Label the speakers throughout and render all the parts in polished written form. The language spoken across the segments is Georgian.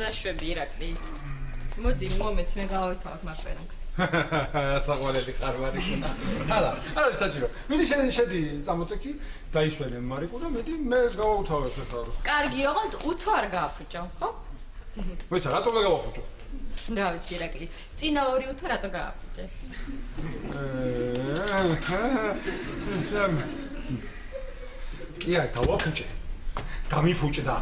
Speaker 1: ნაშვები ირაკლი. მოდი მომეც მე გავავითავებ მაგ პერანგს.
Speaker 2: საყვარელი ხარვარი ხნა. არა საჭირო. მიდი შედი წამოწეკი, დაისვენე მარიკუ და მე გავაუთავებ ახლა.
Speaker 1: კარგი, ოღონდ უთო არ გააფუჭო, ხო?
Speaker 2: ვეცა, რატომ და გავაფუჭო?
Speaker 1: რა ვიცი ირაკლი, წინა ორი უთო რატო გააფუჭე?
Speaker 2: კი არა, გავაფუჭე. გამიფუჭდა.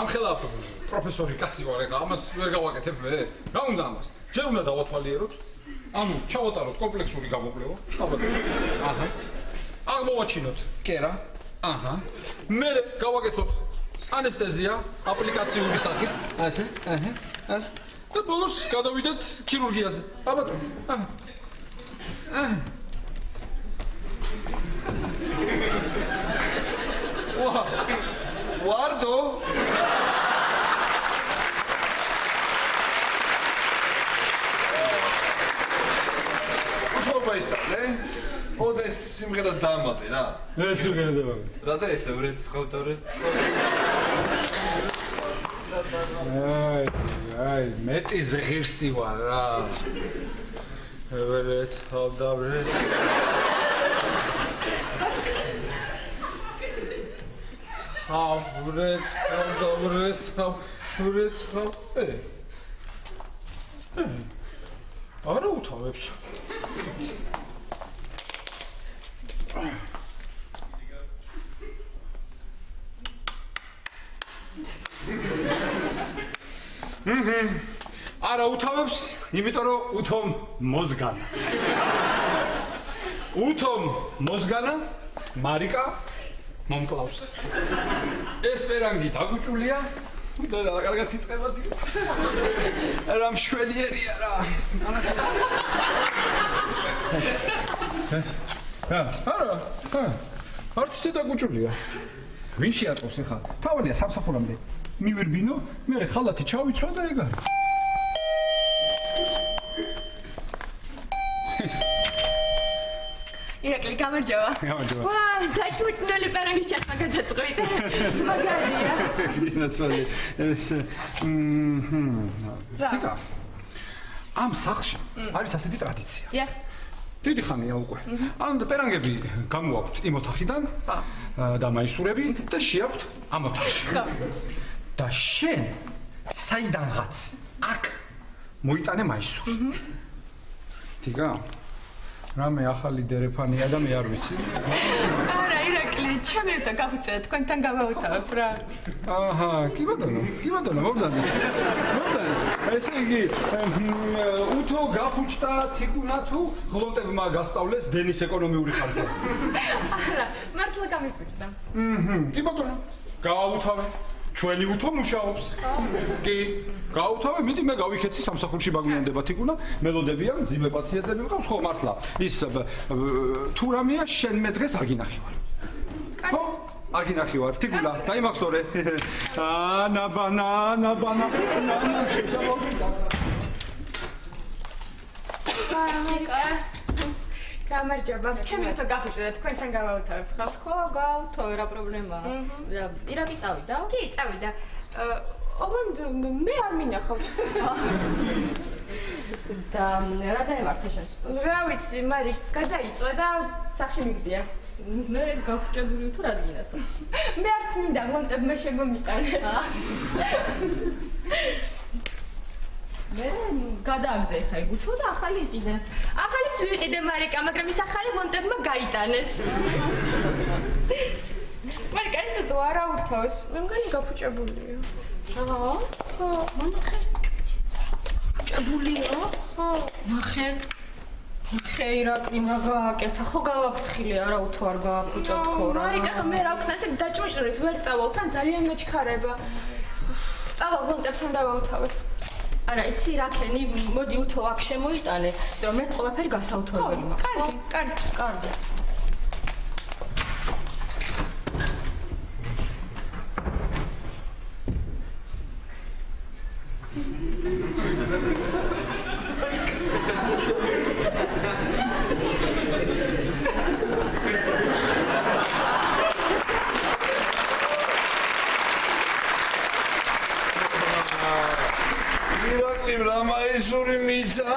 Speaker 2: ამხელა პროფესორი კაცი ვარ ეხლა ამას ვერ გავაკეთებ მე რა უნდა ამას ჯერ უნდა დავათვალიეროთ ანუ ჩავატაროთ კომპლექსური გამოკვლევა აჰა აღმოვაჩინოთ კერა აჰა მე გავაკეთოთ ანესთეზია აპლიკაციური სახის ასე აჰა ასე და ბოლოს გადავიდეთ ქირურგიაზე აბატო აჰა ვარდო
Speaker 3: Baistale, odes simღერას დაამატე რა.
Speaker 2: სიმღერა დავამატე.
Speaker 3: რა და ესე ვერც ხავდარე?
Speaker 2: აი, მეტი ზღირსი ვარ რა. ვერც ხავდარე. ხავრეც არა უთავებს. არა უთავებს, იმიტომ რომ უთომ მოზგანა. უთომ მოზგანა, მარიკა მომკლავს. ეს პერანგი დაგუჭულია და კარგად იწყებოდი. რა მშვენიერია რა. არა. არც ისე დაგუჭულია. ვინ შეატყობს ახლა? თავადია სამსახურამდე. მივერბინო, მე ხალათი ჩავიცვა და ეგ არის.
Speaker 1: ირაკლი, გამარჯობა.
Speaker 2: გამარჯობა.
Speaker 1: ვა, დაჭუჭნელი პერანგის ჩასმა გადაწყვიტე. მაგარია.
Speaker 2: ნაცვალე. თიკა. ამ სახლში არის ასეთი ტრადიცია.
Speaker 1: დიახ.
Speaker 2: დიდი ხანია უკვე. ანუ პერანგები გამოაქვთ იმ ოთახიდან და მაისურები და შეაქვთ ამ ოთახში.
Speaker 1: ხო.
Speaker 2: და შენ საიდანღაც აქ მოიტანე მაისური. თიკა? რამე ახალი დერეფანია და მე არ ვიცი.
Speaker 1: არა, ირაკლი, ჩემი უთო გავუწევ, თქვენთან გავაუთავებ რა.
Speaker 2: აჰა, კი ბატონო, მოგდანე. ესე იგი, უთო გაფუჭდა თიკუნა თუ ღლონტებმა გასწავლეს დენის ეკონომიური ხარჯი.
Speaker 1: არა, მართლა გამიფუჭდა.
Speaker 2: კი ბატონო, გააუთავე. ჩვენი უთო მუშაობს. კი, გაუთავე, მიდი მე გავიქეცი სამსახურში ბაგუნანდება თიკუნა, მელოდებიან, ძიმე პაციენტები მყავს, ხო მართლა. ის თუ რამეა შენ მე დღეს არ გინახივარ. ხო? არ გინახივარ, თიკუნა, დაიმახსოვრე. ნაბანა, შეშალოვიდა.
Speaker 1: მარიკა. გამარჯობა. ჩემი უთო გაფუჭდა, თქვენთან გავაუთავებ, ხო?
Speaker 4: ხო, გავუთავე, რა პრობლემაა? ირაკლი წავიდა?
Speaker 1: კი, წავიდა. ოღონდ მე არ მინახავს.
Speaker 4: და რა დაემართა შენს?
Speaker 1: რა ვიცი, მარი, გადაიწვა და სახში მიგდია.
Speaker 4: მე გაფუჭებული თუ რა დგინასო?
Speaker 1: მე არც მინდა, მომტებმა შემომიტანე.
Speaker 4: მე გადააგდე ხა იგუთო და ახალი იყიდე.
Speaker 1: ახალიც ვიყიდე მარიკა, მაგრამ ის ახალი მონტებმა გაიტანეს. მარიკა ეს თუ არა უთავს, მე მგონი გაფუჭებულია.
Speaker 4: ხო? ხო, მონახე. ფუჭებულია? ხო. ნახე. ხეირაკი მაგაკეთა ხო გავაფრთხილი არა უთო არ გააფუჭა თქო რა.
Speaker 1: მარიკა ხა მე რა ვქნა ესე დაჭმოჭრით ვერ წავალ თან ძალიან მეჩქარება. წავალ მონტებთან დავაუთავებ.
Speaker 4: არა, იცი რა ქენი, მოდი უთო აქ შემოიტანე, რომ მე ყველაფერი გასაუთოებელი მაქვს.
Speaker 1: კარგი, კარგი.
Speaker 4: კარგი.
Speaker 3: ირაკლიმ რა მაისური მიცა?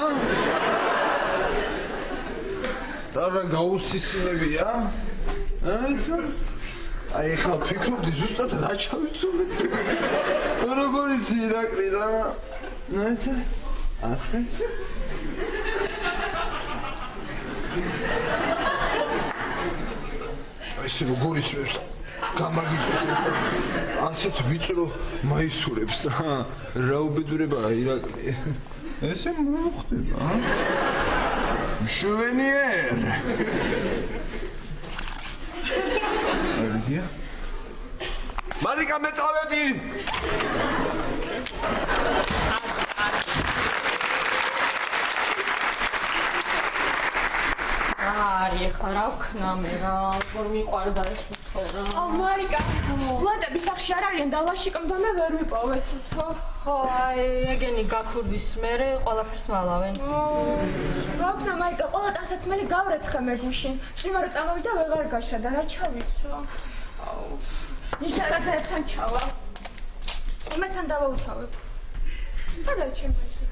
Speaker 3: და რა გაუსისინებია? აი ხა ფიქრობდი ზუსტად რა ჩავიცურეთ. როგორ იცი ირაკლი რა? ასე? ეს როგორ იცნობს? გამაგიჟებს ასეთ ვიწრო მაისურებს რა უბედურებაა ირაკლი ესე მოხდება მშვენიერ არია მარიკა მე წავედი
Speaker 4: არი ხა რა ვქნა მე რა როგორ მიყვარდა ეს თო რა
Speaker 1: აუ მარიკა, ლატები სახში არ არიან და ლაშიკამ და მე ვერ ვიპოვეთ თო.
Speaker 4: ხო აი ეგენი გაქვების მერე ყველაფერს მალავენ
Speaker 1: რა ვქნა მარიკა, ყველა ტანსაცმელი გავრეცხე მე გუშინ. წვიმა რო წამოვიდა ვეღარ გაშა და რა ჩავიცო. აუ. ნიშნავად ერთთან ჩავა. მეთან დავაუთავებ. სადაა ჩემი მასე?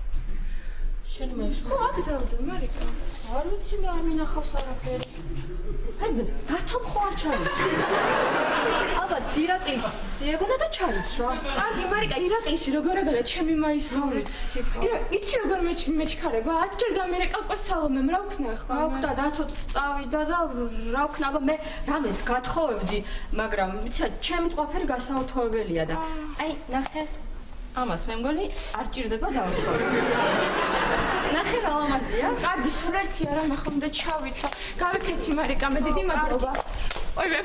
Speaker 4: შენი მასე
Speaker 1: ხო, აქ დავდე მარიკა.
Speaker 4: არ ვიცი მე არ მინახავს არაფერი აი დათომ ხო არ ჩაიცვა აბა დირაკლის ეგონა და ჩაიცვა
Speaker 1: კარგი მარიკა ირაკლისი როგორ ჩემი მაისურით იცი როგორ მეჩქარება 10 ჯერ დამერეკა სალომემ რა ვქნა ახლა
Speaker 4: რა ვქნა დათოც წავიდა და რა ვქნა აბა მე რამეს გათხოვებდი მაგრამ ვიცი ჩემი ყველაფერი გასაუთოებელია და აი ნახე ამას მე მგონი არ ჭირდება დავთხოვო ნახე რა ლამაზია
Speaker 1: კარგი სულ ერთი არა მე ხომ და ჩავიცო გავიქეცი მარიკა მე დიდი მადლობა ой მე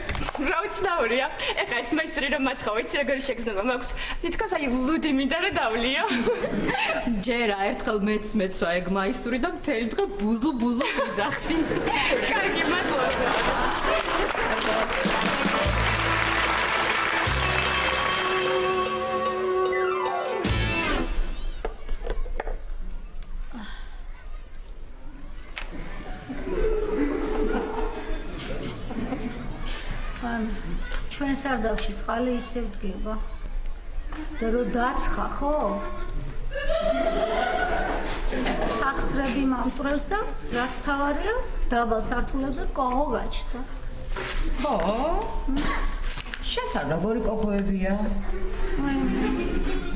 Speaker 1: რა ვიცნაურია ეხა ეს მაისური რომ მათხოვე იცი როგორი შეგრძნება მაქვს თითქოს აი ლუდი მინდა რა დავლიო
Speaker 4: ჯერა ერთხელ მეც მეცვა ეგ მაისური და მთელი დღე ბუზუ ვიძახდი
Speaker 1: კარგი მადლობა
Speaker 5: ჩვენ სარდაფში წყალი ისევ დგება და რო დაცხა ხო სახსრები მომტრევს და რაც თავარია დაბალ სართულებზე კოღო გაჩნდა
Speaker 6: ხო შეცარ როგორი კოღოებია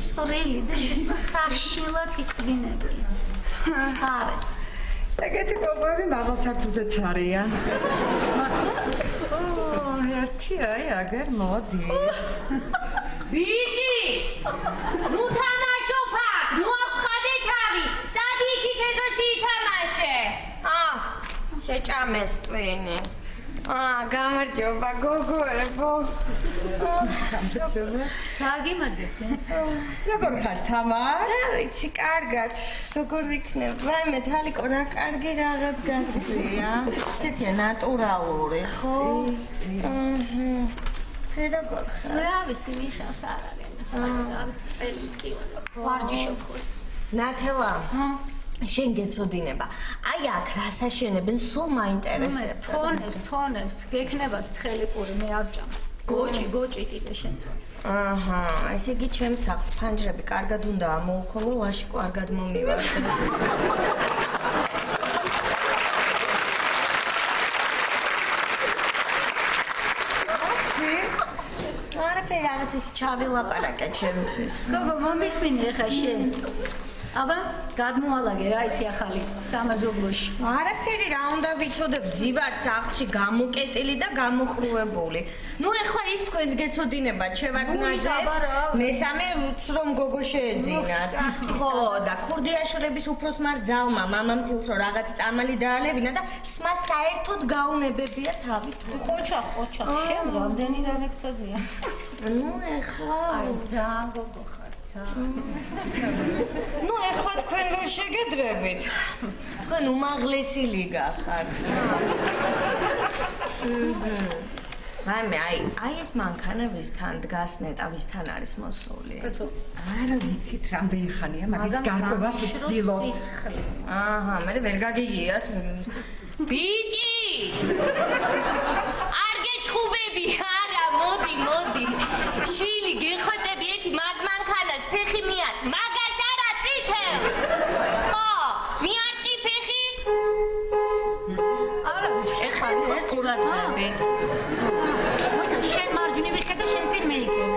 Speaker 5: წვრილი და საშილად იყდინები არე
Speaker 6: ეგეთი კოღოები მაღალ სართულზეც არიან
Speaker 5: მართლა
Speaker 6: ერთი აი აგერ მოდი
Speaker 7: ბიჭი ნუ თამაშობ აქ ნუ აღხადე თავი სადი იქით ეზოში ითამაშე შეჭამეს ტვინი გამარჯობა გოგოებო
Speaker 5: საგიმარჯოს
Speaker 6: როგორ ხარ თამარ
Speaker 7: რა ვიცი კარგად როგორ იქნება მე თალიკო რა კარგი რაღაც გაცვია ისეთია ნატურალური ხო როგორ ხარ
Speaker 5: რა ვიცი მიშავს არ არის რა ვიცი წელი კი ვარჯიშობ
Speaker 7: ნათელა შენ გეცოდინება აი აქ რას აშენებენ სულ მაინტერესებდა
Speaker 5: თონეს გექნებათ ცხელი პური მე არ ჭამ გოჭი კიდე შენ წო
Speaker 7: აჰა ესე იგი ჩემს სახლს ფანჯრები კარგად უნდა ამოუქოლო ლაში კარგად მომივარდეს არაფერი რაღაც ის ჩავილაპარაკე ჩემთვის
Speaker 5: გოგო მომისმინე ხა შენ აბა, გადმოალაგე რა იცი ახალი სამაზობლოში.
Speaker 7: არაფერი რა უნდა ვიცოდებ ზივარ სახლში გამოკეტილი და გამოყრუებული. ნუ ეხლა ის თქვენს გეცოდინებათ შევაგნაძებს. მესამე რუთს რომ გოგო შეეძინათ. ხო და ქურდიაშვილების უფროსმარ ძალმა მამამ თილს რომ რაღაც წამალი დაალევინა და სმა საერთოდ გაუნებებია თავით.
Speaker 5: ყოჩა, შენ რამდენი რა მეკცოდია?
Speaker 7: ნუ ეხლა
Speaker 5: ძალიან გოგო ხარ, ძალიან.
Speaker 7: ნუ ეხლა თქვენ ვერ შეგედრებით. თქვენ უმაღლესი ლიგა ხართ. მაიმე, აი ეს მანქანებისთან დგას ნეტა ვისთან არის მოსული?
Speaker 5: კაცო,
Speaker 6: არა ვიცით რამდენი ხანია მაგის გარკვევას ვცდილობ.
Speaker 7: აჰა, მე ვერ გაგიგიათ. ბიჭი! არ გეჩხუბები, არა, მოდი. შვილი, გეხოწები ერთი მანქანას ფეხი მიარ. მაგას არა წითელს. ხო, მიარტყი ფეხი?
Speaker 5: არა,
Speaker 7: ეხლა ყურადღებით.
Speaker 5: მოიცა, შენ მარჯვნივ ვიხედა, შენ წინ მეიქეთ.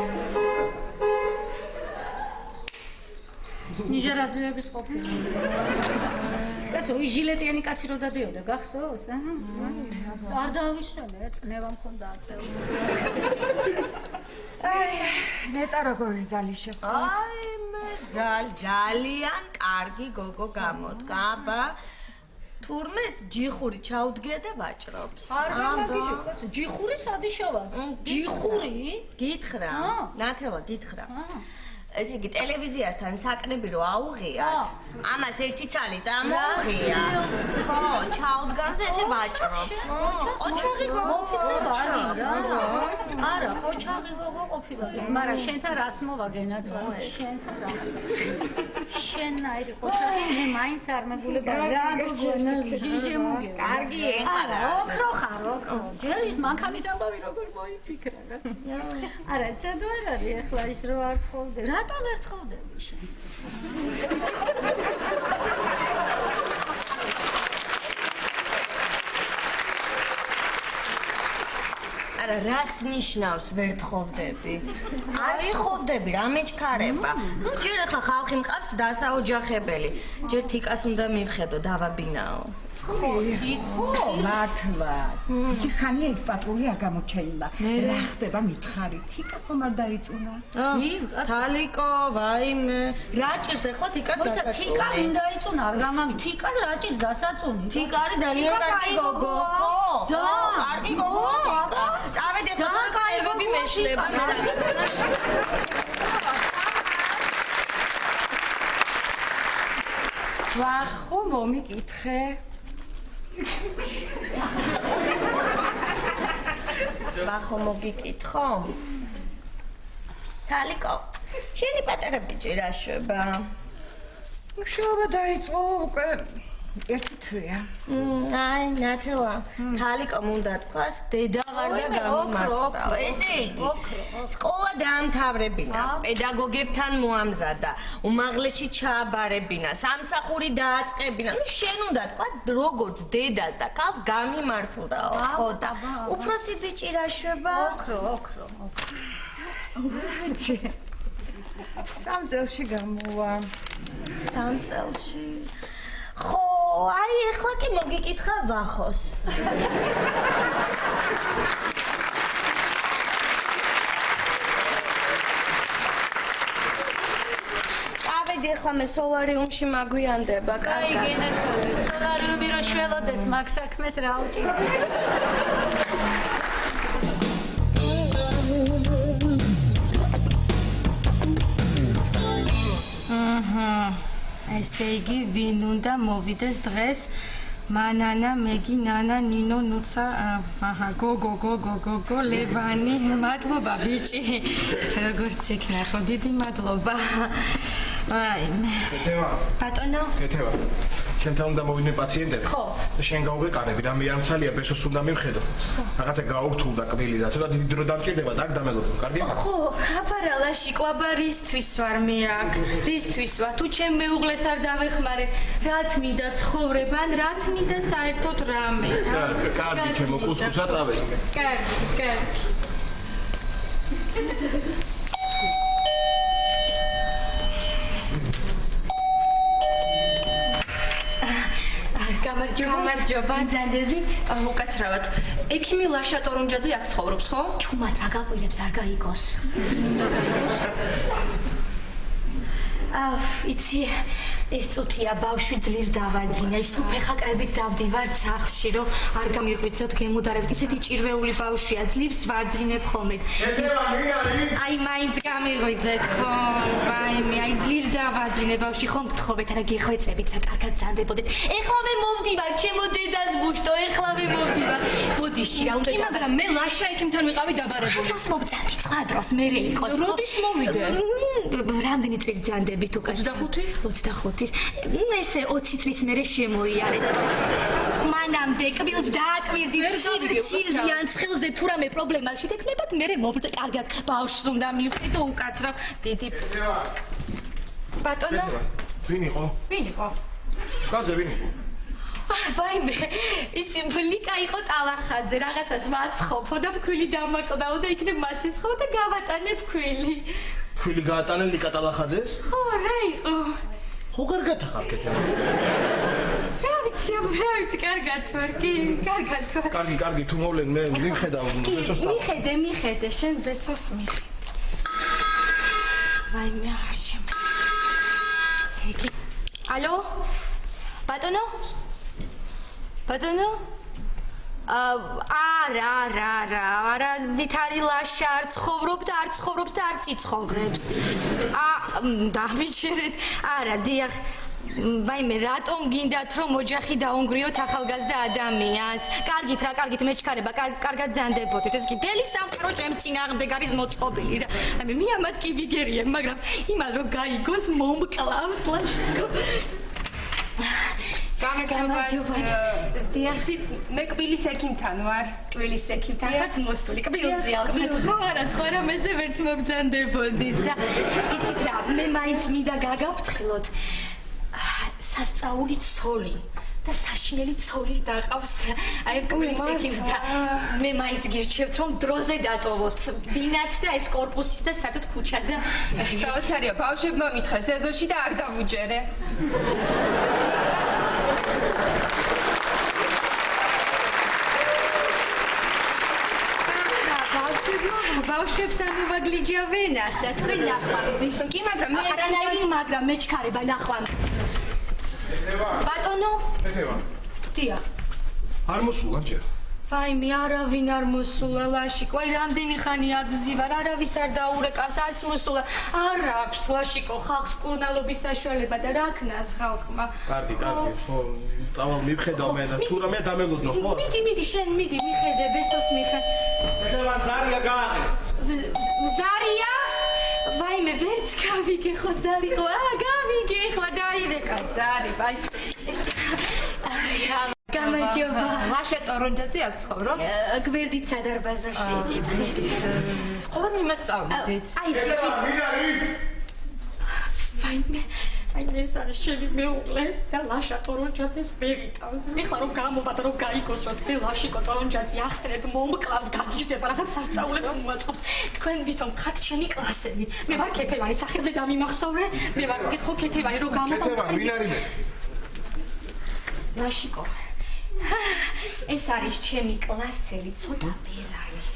Speaker 5: ნიჟარაძეების ყოფილი. კაცო, ის ჟილეტიანი კაცი რო დადიოდა, გახსოვს? არ დავისვენე, წნევა მქონდა აწეული.
Speaker 6: ნეტა როგორი ძალი შეხვდათ?
Speaker 7: აი მე ძალიან კარგი გოგო გამოდგა, აბა. თურმე ჯიხური ჩაუდგია და ვაჭრობს.
Speaker 5: არა, მაგიჟო, კაცო, ჯიხური სადიშავა? ჯიხური?
Speaker 7: გითხრა, ნათელა გითხრა. ესე იგი ტელევიზიასთან საკნები რო აუღიათ, ამას ერთი ცალი წამოუღია. ხო, ჩაუდგანზე ესე ვაჭრობს. ყოჩაღი გოგო
Speaker 5: მოფიქრებარი რა. არა, ყოჩაღი გოგო ყოფილა. მაგრამ შენთან რას მოვაგენაც ვარ, შენთან რას. შენნაირი ყოჩაღი მე მაინც არ მეგულებარი რა გოგონა ჟიჟემუგე.
Speaker 7: კარგი
Speaker 5: არა, ოქრო ხარ, ოქრო. ჯერ ის მანქანის ამბავი როგორ მოიფიქრა, კაცო. არა, ცოდვა არ არის ახლა ის რო არ თხოვდე. რატომ არ თხოვდები შენ?
Speaker 7: არა, რას ნიშნავს ვერ თხოვდები? არ თხოვდები, რა მეჩქარება? ჯერ ახლა ხალხი მყავს დასაოჯახებელი. ჯერ თიკას უნდა მივხედო, დავაბინაო.
Speaker 6: ხო, მართლა. იგი ხანია ის პატრული არ გამოჩეილა. რა ხდება მითხარი? თიკა ხომ არ დაიწუნა?
Speaker 7: თალიკო, ვაიმე. რა ჭირს ახლა თიკას დასაწუნი?
Speaker 5: თიკა მინდა იწუნა, არ გამაგი. თიკას რა ჭირს დასაწუნი?
Speaker 7: თიკა არის ძალიან კარგი გოგო. ხო, კარგი გოგო. წავედი ახლა ერგობი მეშლება მე რაღაცა.
Speaker 6: ვახო მომიკითხე.
Speaker 7: ვახო მოგიკითხო? თალიკო, შენი პატარა ბიჭი რა შვება?
Speaker 6: მუშაობა დაიწყო უკვე ერთი თვეა.
Speaker 7: აი, ნათელა, თალიკომ უნდა თქვას, დედა ვარ და გამომართვა. ესე იგი, სკოლა დაამთავრებინა, პედაგოგებთან მოამზადა, უმაღლესში ჩააბარებინა, სამსახური დააწყებინა. ნუ შენ უნდა თქვა, როგორც დედას და ქალს გამიმართლდაო, ხო და უფროსი ბიჭი რა შვება?
Speaker 5: ოქრო.
Speaker 6: ვიცი. 3 წელში გამოვა.
Speaker 7: 3 წელში. ხო, აი ეხლა კი მოგიკითხა ვახოს. წავედი ეხლა მე სოლარიუმში მაგვიანდება, კარგად.
Speaker 5: აი, გენაცვალე, სოლარიუმი რო შველოდეს, მაგ საქმეს რა უჭირს?
Speaker 8: ესე იგი, ვინ უნდა მოვიდეს დღეს? მანანა, მეგი, ნანა, ნინო, ნუცა, აჰა, გოგო, ლევანი, მადლობა ბიჭი. როგორც იქნა, ხო, დიდი მადლობა. ვაიმე.
Speaker 9: კეთება.
Speaker 8: ბატონო.
Speaker 9: კეთება. ჩემთან უნდა მოვიდნენ პაციენტები.
Speaker 8: ხო.
Speaker 9: და შენ გაუღეკარები, რამე არ მცალია, ბესოს უნდა მივხედო. რაღაცა გაუგთულდა კბილი და ცოტა დიდი დრო დამჭირდება, დაგ დამეგობრ, კარგია?
Speaker 8: ხო, აბარა ლაში, ყვაბა რისთვის ვარ მე აქ? რისთვის ვარ? თუ ჩემ მეუღლეს არ დავეხმარე, რათ მინდა ცხოვრება, რათ მინდა საერთოდ რამე?
Speaker 9: კარგი, ჩემო კუსკუსა წავედი.
Speaker 8: კარგი. გამარჯობა.
Speaker 5: ძანდებით?
Speaker 8: უკაცრავად. ექიმი ლაშა ტორონჯაძე აქ ცხოვრობს, ხო?
Speaker 5: ჩუმად რა გაყვირებს არ გაიგოს.
Speaker 8: უნდა გაიგოს.
Speaker 5: იცი ეს წუთია ბავშვი ძლივს დავაძინა ის უფეხაკრებით დავდივარ სახლში რომ არ გამიღვიძოთ გემუდარებით ისეთი ჭირვეული ბავშვია ძლივს ვაძინებ ხოლმე აი მაინც გამიღვიძეთ ხო ვაიმე აი ძლივს დავაძინე ბავშვი ხომ გთხოვეთ რა გეხვეწებით რა კარგად ზანდებოდეთ ეხლავე მოვდივარ ჩემო დედას ბუშტო ეხლავე მოვდივარ ბოდიში რა უნდა
Speaker 8: მაგრამ მე ლაშა ექიმთან ვიყავი დაბარებული.
Speaker 5: დროს მოვწანდი სხვა დროს მე იყოს
Speaker 8: როდის მოვიდე?
Speaker 5: რამდენი წლის ზანდებით უკან 25-ის ესე 20 წლის მერე შემოიარეთ მანამდე კბილს დააკვირდი ცივზიან ცხელზე თუ რამე პრობლემა შეგექნებათ მერე მოვწე კარგად ბავშვს უნდა მივხვდით უკაცრავ დიდი
Speaker 8: ბატონო,
Speaker 9: ვინ იყო? გაზე ვინ იყო?
Speaker 5: ვაიმე ისი ბლიკა იყო ტალახაძე რაღაცას ვაცხობო და ფქვილი დამაკლდაო და იქნებ მასისხო და გავატანებ ფქვილი
Speaker 9: ფქვილი გაატანე ლიკა ტალახაძეს?
Speaker 5: ხო რა იყო
Speaker 9: ხო კარგად ახარ კეთე
Speaker 5: რა ვიცი კარგად ვარ
Speaker 9: კარგი თუ მოვლენ მე მიხედავ ბესოს
Speaker 5: მიხედე შენ ბესოს მიხედე ვაიმე აღარ შემიძლია ალო ბატონო არა ვითარი ლაშა არ ცხოვრობს და არ ციცხოვრებს დამიჯერეთ არა დიახ ვაიმე რატომ გინდათ რომ ოჯახი დაუნგრიოთ ახალგაზრდა ადამიანს კარგით მეჩქარება კარგად ზანდებოდეთ ეს კი დელი სამყარო ჩემს წინააღმდეგ არის მოწყობილი რა მე ამათ კი ვიგერიებ მაგრამ იმან რომ გაიგოს მომკლავს ლაშიკო
Speaker 8: გამარჯობა. დიახი, მე კბილის ექიმთან ვარ.
Speaker 5: კბილის ექიმთან ხართ მოსული? კბილზე ალბათ. ხო არა, სხვა რამეზე ვერც მობრძანდებოდით და იცით რა, მე მაინც მინდა გაგაფრთხილოთ. სასწაული ცოლი და საშინელი ცოლის დაყავს. აი კბილის ექიმს და მე მაინც გირჩევთ რომ დროზე დატოვოთ. ბინაც და ეს კორპუსის და საერთოდ ქუჩა და
Speaker 8: საოცარია, ბავშვებმა მითხრეს ეზოში და არ დავუჯერე.
Speaker 5: ბავშვებს ამოვაგლიჯა ვენას და თქვენ ნახვამდის.
Speaker 8: კი, მაგრამ მე
Speaker 5: არანაირი მაგრამ მეჩქარება ნახვამდის. ბატონო?
Speaker 9: ეთევა.
Speaker 5: დიახ.
Speaker 9: არ მოსულა ჯერ.
Speaker 5: ვაიმე, არავინ არ მოსულა ლაშიკო. აი რამდენი ხანია აბზივარ, არავის არ დაურეკავს, არც მოსულა. არ აქვს ლაშიკო ხალხს კურნალობის საშუალება და რა ქნას ხალხმა.
Speaker 9: კარგი, ხო, წავალ მივხედავ მე და თუ რამე დამელოდნო, ხო?
Speaker 5: მიდი, შენ მიდი, მიხედე, ბესოს მიხედე.
Speaker 9: ეთევა ზარია გააღე.
Speaker 5: ზარია? ვაიმე, ვერც გავიგე ხო ზარი ხო? გავიგე ხო დაირეკა ზარი, ვაი. გამარჯობა.
Speaker 8: ლაშა ტორონჯაძე აქ ცხოვრობს?
Speaker 5: გვერდით სადარბაზოში იკითხეთ.
Speaker 8: ყოველ მიმასწავლდით.
Speaker 5: აი ეს ვაიმე, ეს არის შენი მეუღლე და ლაშა ტორონჯაძეს მევიტანს. ეხლა რომ გამოვა და რომ გაიგოს რომ თქვენ ლაშიკო ტორონჯაძე ახსნეთ მომკლავს გაგიჟდება რაღაც სასწაულებს მოაწყობთ. თქვენ ვითომ ხართ ჩემი კლასელი. მე ვარ ქეთევანი სახელზე დამიმახსოვრე. მე ვარ ხო ქეთევანი რომ გამოვა.
Speaker 9: ვინ არის მე?
Speaker 5: ლაშიკო ეს არის ჩემი კლასელი, ცოტა ვერ არის.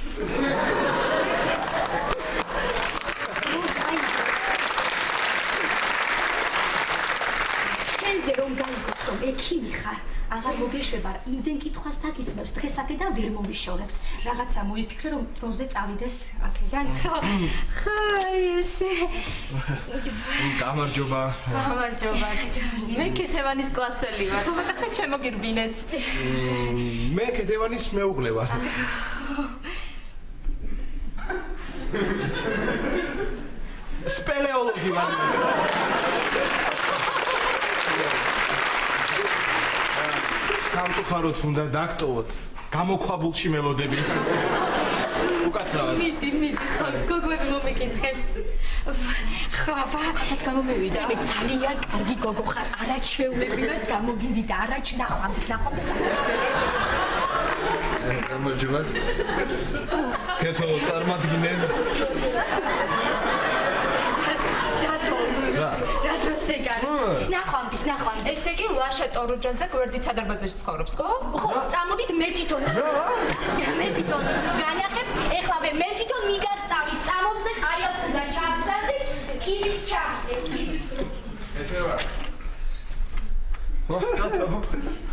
Speaker 5: შენზე რომ გაიგოს რომ ექიმი ხარ, აღარ მოგეშვება, იმდენ კითხვას დაგისმევს, დღეს აქედან ვერ მომიშორებთ. რაღაცა მოიფიქრე რომ დროზე წავიდეს აქედან. ხო, ესე.
Speaker 9: გამარჯობა.
Speaker 8: მე ქეთევანის კლასელი ვარ. ცოტა ხან შემოგირბინეთ.
Speaker 9: მე ქეთევანის მეუღლე ვარ. სპელეოლოგი ვარ. სამწუხაროდ უნდა დაგტოვოთ გამოქვაბულში მელოდები. უკაცრავად.
Speaker 5: მიდი, ხო, გოგოები მომიკითხეთ. ხაბა, გამომივიდა. მე ძალიან კარგი გოგო ხარ, არაჩვეულებრივად გამოგივიდა, ნახვამდის.
Speaker 3: გამარჯობა. კეთო, წარმატგინე.
Speaker 5: დათო,
Speaker 8: რა დროს ეგ არის? ნახვამდის. ესე იგი ლაშა ტორუჯანძე გვერდით სადარბაზეში ცხოვრობს, ხო? ხო, წამოდით მე თვითონ. მე თვითონ. განახებ, ეხლა მე თვითონ მიგასწავი. წამოდზე აი აქ ჩავწადეთ, კიბის ჩავწადეთ.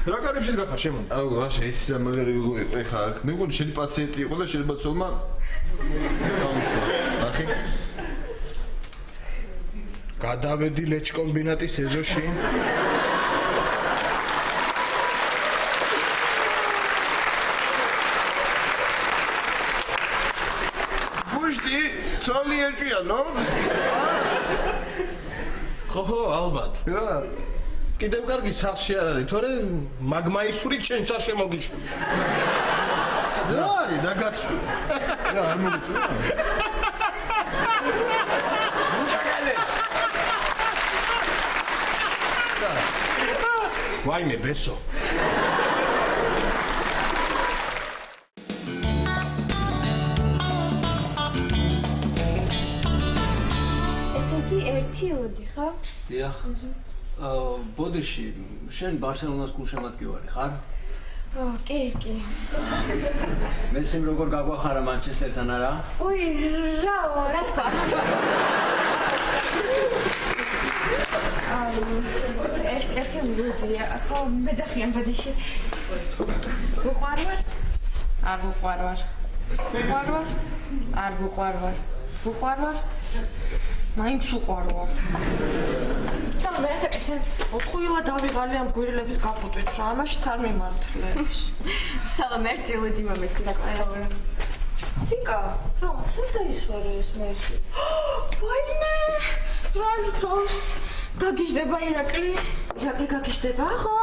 Speaker 9: რა კარებში გახარ შემო?
Speaker 3: აუ, ვაშა, ის რა მაგარი გოგო იყო ეხლა აქ. მე მგონი შენი პაციენტი იყო და შეიძლება ცოლმა გამუშვა. ახი?
Speaker 9: გადავედი ლეჩკომბინატის ეზოში.
Speaker 3: გუშტი, ცოლი ეჭვია, ნო?
Speaker 9: ხო, ალბათ. კიდევ კარგი სახში არ არის, თორემ მაგმაისური ჩენჩა შემოგიშვი. რა არის, დაგაცვი.
Speaker 3: რა არ მოგიწვია?
Speaker 9: ვაიმე ბესო.
Speaker 8: ესე იგი ერთი ლოდი, ხო?
Speaker 10: დიახ. ბოდიში, შენ ბარსელონას გულშემატკივარი ხარ?
Speaker 8: კი.
Speaker 10: მესიმ როგორ გაგვახარა მანჩესტერთან არა?
Speaker 8: უი, რა თქვა? ერთი ლოდია, ხო, მეძახიან ბოდიში.
Speaker 4: ვუყვარვარ? არ ვუყვარვარ. ვუყვარვარ? არ ვუყვარვარ. ვუყვარვარ? მაინც უყვარვარ.
Speaker 8: ცალ მე რასაკეთებ?
Speaker 4: ოთხუილა დავიღალი ამ გვირილების გაპუტვით რა, ამაშიც არ მიმართლებს.
Speaker 8: სალამ ერთი ლოდი მომეცი და ყველა.
Speaker 4: რიკა, რა, სად დაისვარე ეს მერსი?
Speaker 8: ვაიმე! რას გავს? გაგიჟდება ირაკლი?
Speaker 4: ირაკლი გაგიჟდება?
Speaker 8: ხო,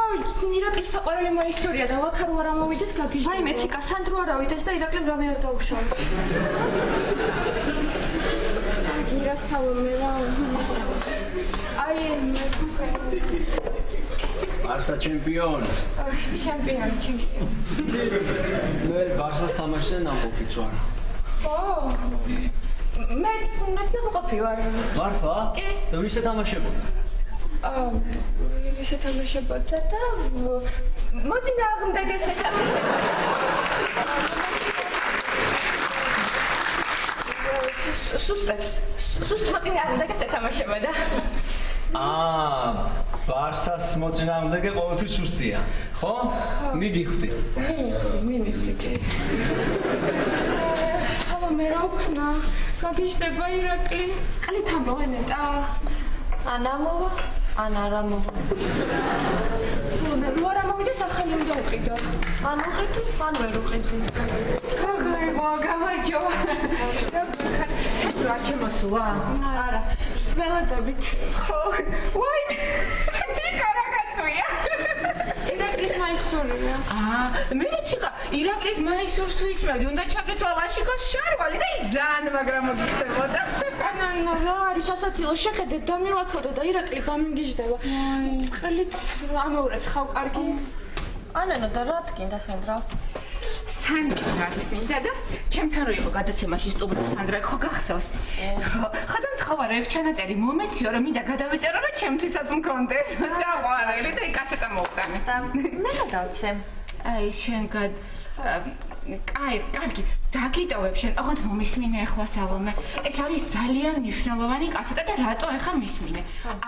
Speaker 8: ირაკლის საყვარელი მაისურია და ვაქარო არ ამოვიდეს გაგიჟდება.
Speaker 4: ვაიმე, თიკა, სანდრო არ ავიდეს და ირაკლიმ რამე არ დაუშავა.
Speaker 8: გირა სალომე რა. აი ეს
Speaker 10: ბარსა ჩემპიონი.
Speaker 8: ჩემპიონი.
Speaker 10: მე ბარსას თამაშზე ნამყოფიც ვარ.
Speaker 8: ხო. მეც ნამყოფი ვარ.
Speaker 10: მართლა?
Speaker 8: კი.
Speaker 10: და ვისე თამაშებოდა?
Speaker 8: ვისე თამაშებოდა და მოწინააღმდეგეს ეთამაშებოდა. სუსტ მოწინააღმდეგეს ეთამაშებოდა.
Speaker 10: ბარსას მოწინააღმდეგე ყოველთვის სუსტია, ხო? მიგიხვდი.
Speaker 8: მიმიხდი კი. სალომე რა ვქნა? გაგიჟდება ირაკლი? წყლით ამოვენეტა.
Speaker 4: ან ამოვა, ან არ ამოვა.
Speaker 8: სალომე რო არ ამოვიდეს ახალი უნდა უყიდო.
Speaker 4: ან უყიდი, ან ვერ უყიდი.
Speaker 8: გამარჯობა.
Speaker 6: რა შემოსულა?
Speaker 8: არა. ველოდებით. ხო. ვაიმე. თიკა რა გაწვია. ირაკლის მაისურია.
Speaker 6: მე თიკა, ირაკლის მაისურს თუ იწმევდი, უნდა ჩაგეცვა ლაშიკოს შარვალი და იძან, მაგრამ მოგიხდებოდა.
Speaker 8: ანუ რა არის სასაცილო შეხედე დამილაქოდო და ირაკლი გამიგიჟდება. წყლით ამოურეცხავ კარგი.
Speaker 4: ანანო და რა თქინდა სანდრა?
Speaker 6: სანდრა გართმინდა და ჩემთან რო იყო გადაცემაში სტუმრად სანდრა ხო გახსოვს? ხო და მთხოვარ ეგ ჩანაწერი მომეციო რომ მინდა გადავეწერო რომ ჩემთვისაც მქონდეს წაყვანილი და კასეტა მოვყანე.
Speaker 4: და მე გადავცე.
Speaker 6: აი შენ კარგი, დაგიტოვებ შენ. ოღონდ მომისმინე ახლა სალომე. ეს არის ძალიან მნიშვნელოვანი კასეტა და რატო ახლა მისმინე?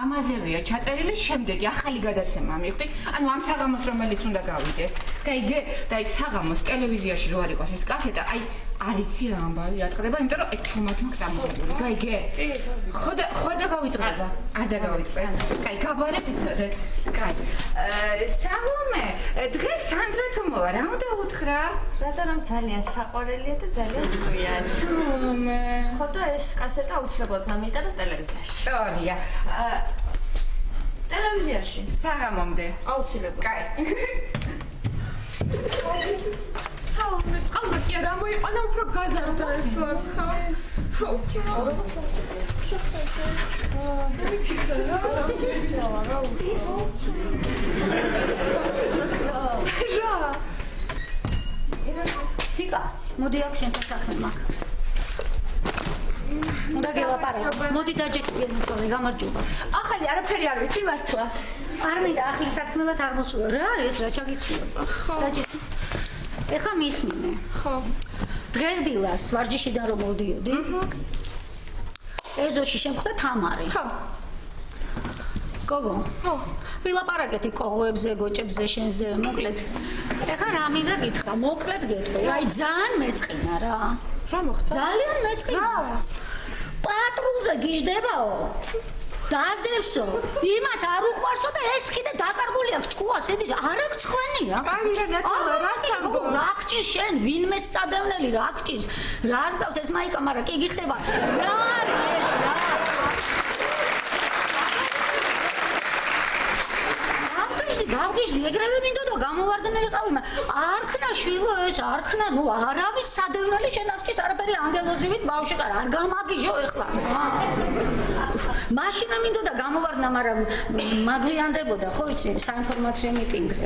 Speaker 6: ამაზევია ჩაწერილი შემდეგი ახალი გადაცემა მივხვდი. ანუ ამ საღამოს რომელიც უნდა გავიდეს. გაიგე? და აი საღამოს ტელევიზიაში რო არ იყოს ეს კასეტა, აი არიცი რა ამბავი ატყდება, იმიტომ რომ ეგ ჩუმად მაგ წამოღებული. გაიგე? ხო და გავიწყდება. არ დაგავიწყდეს. კაი, გაბარებ იცოდე. კაი. სალომე, დღეს სანდრა თუ მოვა, რა უნდა უთხრა?
Speaker 4: რატომ ძალიან საყვარელია და ძალიან ჭკვიანი.
Speaker 6: სალომე.
Speaker 4: ხო და ეს კასეტა აუცილებლად დამიიტანოს ტელევიზიაში.
Speaker 6: სწორია.
Speaker 4: ტელევიზიაში.
Speaker 6: საღამომდე.
Speaker 4: აუცილებლად.
Speaker 6: კაი.
Speaker 8: სალომე, წყალბაკი არ ამოიყვანა, უფრო გაზარდა ეს ლაქა.
Speaker 5: თიკა, მოდი აქ შენთან საქმე მაქვს. უნდა გელაპარაკო. მოდი დაჯექი გენაცვალე, გამარჯობა.
Speaker 1: ახალი არაფერი არ ვიცი მართლა.
Speaker 5: არ მინდა ახლის საქმელად არ მოსულა. რა არის ეს რა ჩაგიცვლება? დაჯექი. ეხლა მისმინე.
Speaker 1: ხო.
Speaker 5: დღეს დილას ვარჯიშიდან რომ მოდიოდი. ეზოში შემხვდა თამარი.
Speaker 1: ხო.
Speaker 5: გოგო.
Speaker 1: ხო.
Speaker 5: ვილაპარაკეთი კოღოებზე, გოჭებზე, შენზე, მოკლედ. ეხლა რა მინდა გითხრა, მოკლედ გეტყვი. აი ძალიან მეწყინა რა.
Speaker 1: რა მოხდა?
Speaker 5: ძალიან მეწყინა. პატრონზე გიждდებაო. დაასდევსო. იმას არ უყვარსო და ეს ხიდე დაკარგული აქვს ჭკუას, ედი არ აქვს ხვენია.
Speaker 1: აი რა ნათალა, რას ამბობ?
Speaker 5: რა გჭირს შენ, ვინმე სწადევნელი რა გჭირს? რას გავს ეს მაიკა, მაგრამ კი გიხდება. რა არის ეს რა? გავგიჟდი, ეგრევე მინდოდა გამოვარდნილიყავი, არ ქნა შვილო ეს, არ ქნა, ნუ არავის სადევნელი შენ არ გჭირს, არაფერი ანგელოზივით ბავშვი ყარ, არ გამაგიჟო ეხლა. მაშინა მინდოდა გამოვარდნა, მაგრამ მაგვიანდებოდა, ხო იცი, საინფორმაციო მიტინგზე.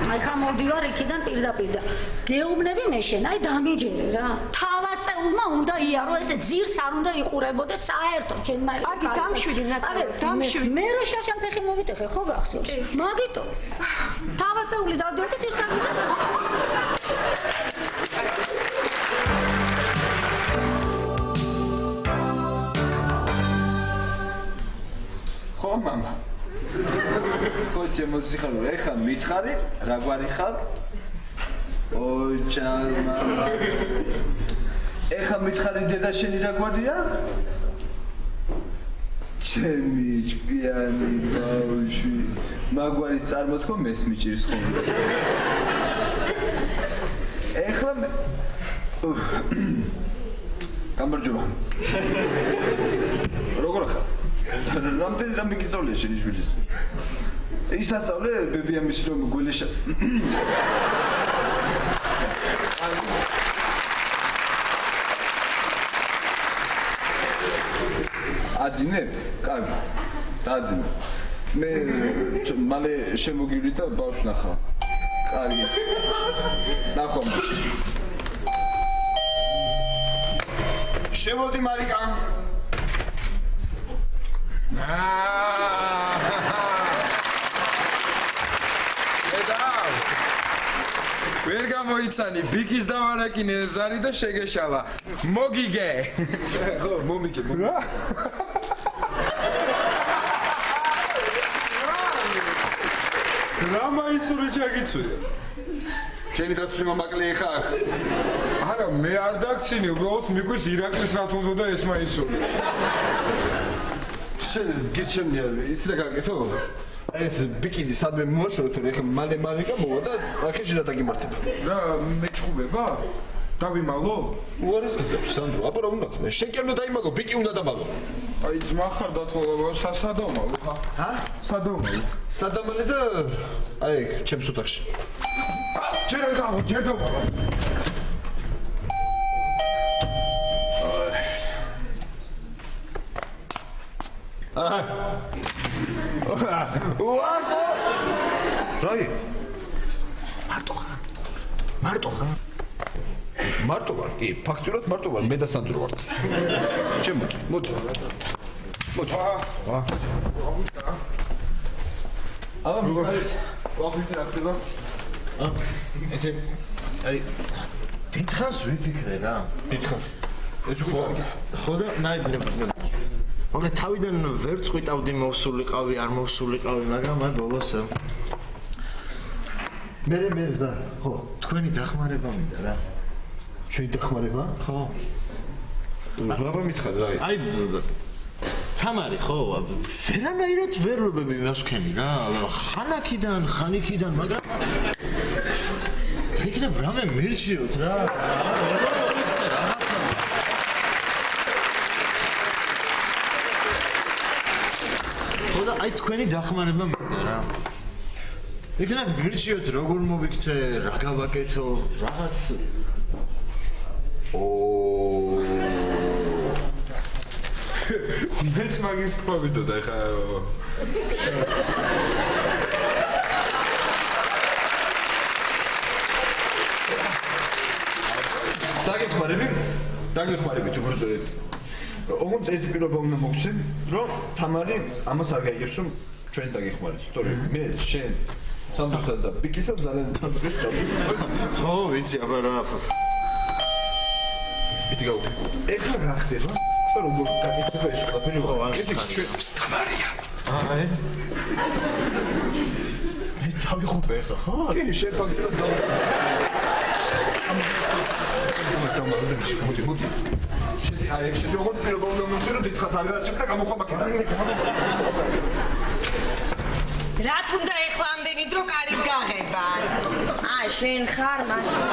Speaker 5: აი ხა მოვდივარ იქიდან პირდაპირ და გეუბნები მე შენ, აი დამიჯერე რა. თავაწეულმა უნდა იარო, ესე ძირს არ უნდა იყურებოდეს საერთოდ შენნაირად.
Speaker 1: აგი დამშვიდი ნატალა, დამშვიდი.
Speaker 5: მე რო შაშან ფეხი მოვიტეხე, ხო გახსოვს? მაგიტო. თავაწეული დავდიოდი ძირს არ უნდა.
Speaker 3: ხო მამა ხო ჩემო სიხარო ეხა მითხარი რა გვარი ხარ ოჩა მამა ეხა მითხარი დედა შენი რა გვარია ჩემი ჭპიანი ბავშვი მაგვარის წარმოთქო მეს მიჭირს ხოლმე ეხლა გამარჯობა როგორ ხარ რამდენი რამე გისწავლია შენი შვილის? ის ასწავლე ბებია მის რომ გველეშა. აძინე? კარგი. დააძინე. მე მალე შემოგივლი და ბავშვს ნახავ. კარგი. ნახავ. შემოდი მარიკა.
Speaker 11: ვერ გამოიცანი ბიკის დავარაკინე ზარი და შეგეშალა მოგიგე
Speaker 3: ხო მომიგე
Speaker 11: რა მაისური ჩაგიცვია
Speaker 3: შენი დაცული მამაკლი ხა
Speaker 11: არა მე არ დაგცინი უბრალოდ მიგვის ირაკლის რა თუნდა და ეს მაისური
Speaker 3: შენ გიჩემნია იცი და გაკეთო ეს ბიკინი სადმე მოშორე თუ ეხა მალე მარიკა მოვა და ახლა შეიძლება დაგიმართება
Speaker 11: რა მეჩხუბება დავიმალო
Speaker 3: უარეს გზებს სანდრო აბა რა უნდა ხარ შენ კი არ უნდა დაიმალო ბიკი უნდა დამალო
Speaker 11: აი ძმა ხარ დათვალებო სადამალო ხა სადამალი
Speaker 3: და აი ჩემს ოთახში
Speaker 11: ჯერ დავყო
Speaker 3: უახო რაი მარტო ხარ მარტო ვარ კი ფაქტურად მარტო ვარ მე და სანდრო ვარ შემოდი მოდი აბა ვაფიქრე რა ხდება
Speaker 9: ეცე აი დიდხანს ვიფიქრე რა დიდხანს ეს ხო და ნაიდება მაგრამ თავიდან ვერ წვიტავდი მოვსულიყავი არ მოვსულიყავი მაგრამ აი ბოლოს მე რა ხო თქვენი დახმარება მინდა რა
Speaker 3: ჩვენი დახმარება
Speaker 9: ხო
Speaker 3: რა მითხარ რა
Speaker 9: აი თამარი ხო ვერანაირად ვერ რობები იმას ვქენი რა ხანაკიდან ხანიკიდან მაგრამ დაიქნა რამე მერჩიოთ რა ხოდა აი თქვენი დახმარება მინდა რა იქნა ვირჩიოთ როგორ მოვიქცე რა გავაკეთო რაღაც
Speaker 11: მეც მაგის თქვა და ხა
Speaker 3: დაგეხმარები დაგეხმარებით უბრალოდ. ოღონდ ერთი პირობა უნდა მოგცემ, რომ თამარი ამას არ გაიგებს, რომ ჩვენ დაგეხმარეთ. თორემ მე შენ სანდროსთან და პიკისთან ძალიან თამბეს ჩავდი.
Speaker 9: ხო, ვიცი, აბა რა.
Speaker 3: იტი გაუ. ეხლა რა ხდება? როგორ გაკეთდება ეს ყველაფერი? ხო, ეს ჩვენ თამარია.
Speaker 9: აი. მე დავიხუპე ეხლა, ხო?
Speaker 3: კი, შენ ფაქტობრივად და ამას დამალდები, მოდი. აი, შედი ოღონდ პირობა უნდა მომცრო, დიდხანს არ გადაჭებ და გამოხვა მაქედან.
Speaker 7: რა თუნდა ეხლა ამდენი დრო კარის გაღებას? შენ ხარ მაშინ.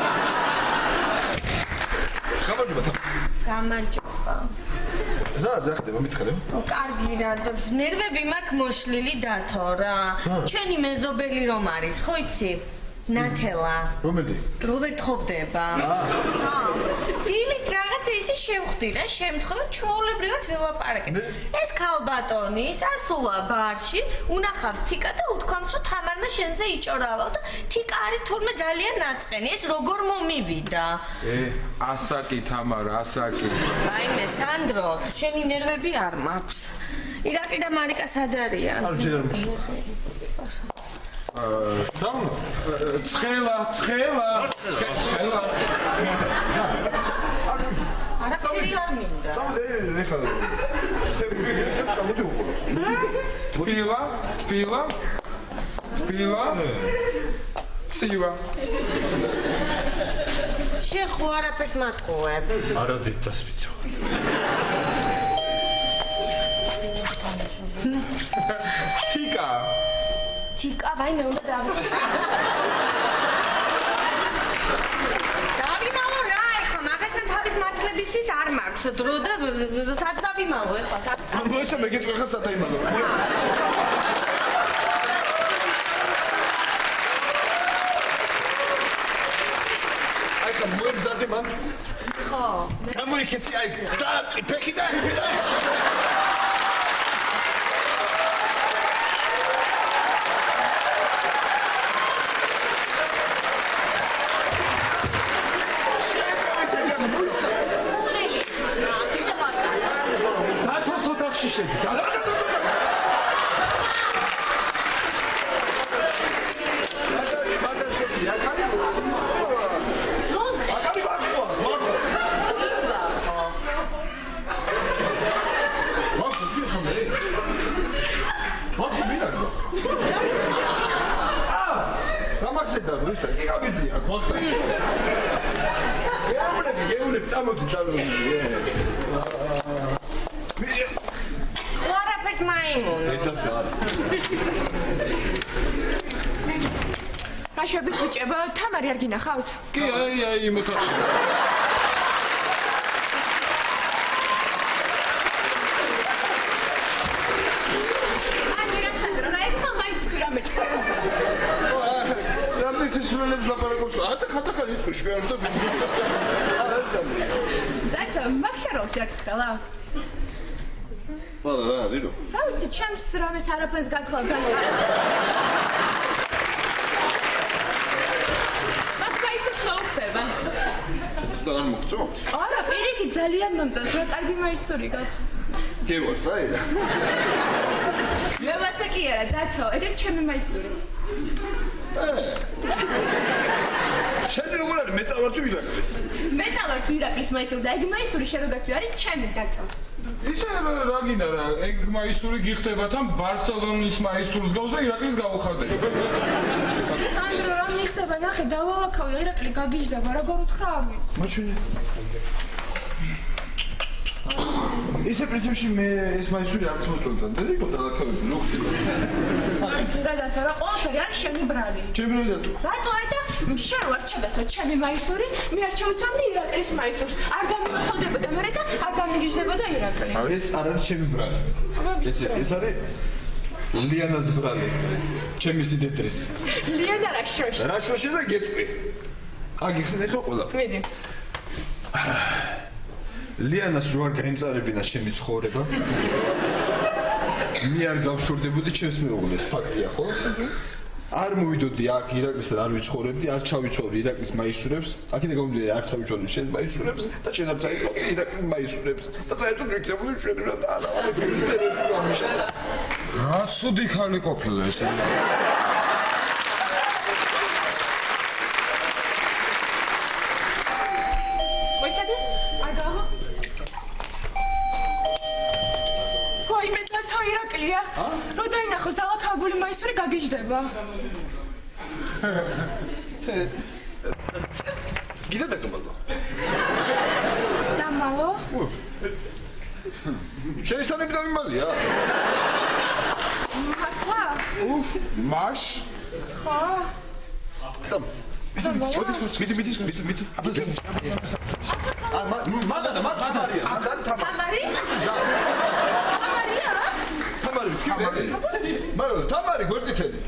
Speaker 3: გამარჯობა.
Speaker 7: გამარჯობა.
Speaker 3: რა ხდება, მითხარებ?
Speaker 7: კარგი რა, ნერვები მაქვს მოშლილი დათო რა. ჩვენი მეზობელი რომ არის, ხო იცი? ნათელა.
Speaker 3: რომელი?
Speaker 7: რო ვერ თხოვდება. დილით რაღაცა ისე შევხვდი რა, შემთხვევა ჩვეულებრივად ვილაპარაკეთ. ეს ქალბატონი წასულა ბარში, უნახავს თიკა და უთქვამს, რომ თამარმა შენზე იჭორავა და თიკა არის თურმე ძალიან ნაწყენი, ეს როგორ მომივიდა?
Speaker 11: ასაკი თამარა, ასაკი.
Speaker 7: აიმე სანდრო, შენი ნერვები არ მაქვს. ირაკლი და მარიკა სად არიან?
Speaker 3: არ ჯერ არ მაქვს. დაუნო.
Speaker 11: ცხელა.
Speaker 7: არაფერი არ მინდა.
Speaker 11: თბილა. ცივა.
Speaker 7: შენ ხო არაფერს მატყუებ?
Speaker 3: არა დიდ დასვიცო.
Speaker 11: თიკა.
Speaker 7: ვაიმე უნდა დავიმალო რა ეხლა მაგასთან თავის მართლების ის არ მაქვს დრო და სად დავიმალო ეხლა
Speaker 3: მოიცა მე გეტყვი ხა სადაიმალო. აი ხა მოემზადე მან.
Speaker 7: ხო
Speaker 3: გამოიქეცი აი დაატყი ფეხი და
Speaker 7: არაფერს მაიმუნო
Speaker 1: აშვები ბიჭებო, თამარი არ გინახავთ?
Speaker 11: კი, აი, იმ ოთახში.
Speaker 1: აი, რა სანდრო, რა ერთხელ მაინც თქვი რამე ჭკვა.
Speaker 3: რამე სისულელებს ლაპარაკობს, ატახ იტყვი შვერს და არა ზამი.
Speaker 1: დათო, მაგშაროლში არ გწელა?
Speaker 3: რა, რირო?
Speaker 1: რა ვიცი, ჩემს რამეს არაფერს გათხოვა და
Speaker 3: და არ მოგწო?
Speaker 1: არა, პირიქით ძალიან მომწონს, რა კარგი მაისური გაქვს.
Speaker 3: გევასაი და.
Speaker 1: მე მასაკი არა, დათო, ეგრე ჩემი მაისური.
Speaker 3: შენი როგორ არის მეწავარ თუ ირაკლის?
Speaker 1: მეწავარ თუ ირაკლის მაისური და ეგ მაისური შენ როგაცი არის ჩემი დათო.
Speaker 11: ისე რა გინდა რა, ეგ მაისური გიხდება თან ბარსელონის მაისურს გავს და ირაკლის გავუხარდება.
Speaker 1: სანდრო, რა მიხდება, ნახე, დავავაქავდა, ირაკლი გაგიჟდება, როგორ უთხრა არ ვიცი.
Speaker 3: მოჩვენე. ისე პრინციპში მე ეს მაისური არც მოწონდა. და იყო დავაქავები, რო ხდება.
Speaker 1: თუ რა დათო, რა ყველაფერი არის შენი ბრალი.
Speaker 3: ჩემი რა დათო?
Speaker 1: რატო არ და შენ ვარ ჩადათო, ჩემი მაისური, მე არ ჩავიცვამდი ირაკლის მაისურს. არ გამიხავდებოდა მე და არ გამიგიჟდებოდა ირაკლი.
Speaker 3: ეს არ არის ჩემი ბრალი. ეს არის ლიანას ბრალი. ჩემი სიდეტრის.
Speaker 1: ლიანა რა შოშ.
Speaker 3: რა შოშე და გეტყვი. აგიხსენე ხო ყველა?
Speaker 1: მიდი.
Speaker 3: ლიანას რო არ გაიმწარებინა ჩემი ცხოვრება. მე არ გავშორდებოდი ჩემს მეუღლეს, ფაქტია ხო? არ მოვიდოდი აქ ირაკლისთან არ ვიცხოვრებდი, არ ჩავიცვალდი ირაკლის მაისურებს, აქედან გამომდინარე არ ჩავიცვალდი შენ მაისურებს და შენ არ წაიწვალდი ირაკლის მაისურებს და საერთოდ ვიქნებოდი ჩვენ რა და არა
Speaker 11: რა ცუდი ხალი ყოფილა ეს.
Speaker 1: მოიცადე? აგა. ვაი მე და ირაკლია. რო დაინახოს ალაქაბული მაისური გაგიჟდება.
Speaker 3: გიდა დაგმალო.
Speaker 1: დამალო?
Speaker 3: შეესწავლები და მიმალია.
Speaker 1: მართლა?
Speaker 3: მაშ?
Speaker 1: ხო?
Speaker 3: და მიდი. მაგადა თამარია. თამარი გვერდითელი.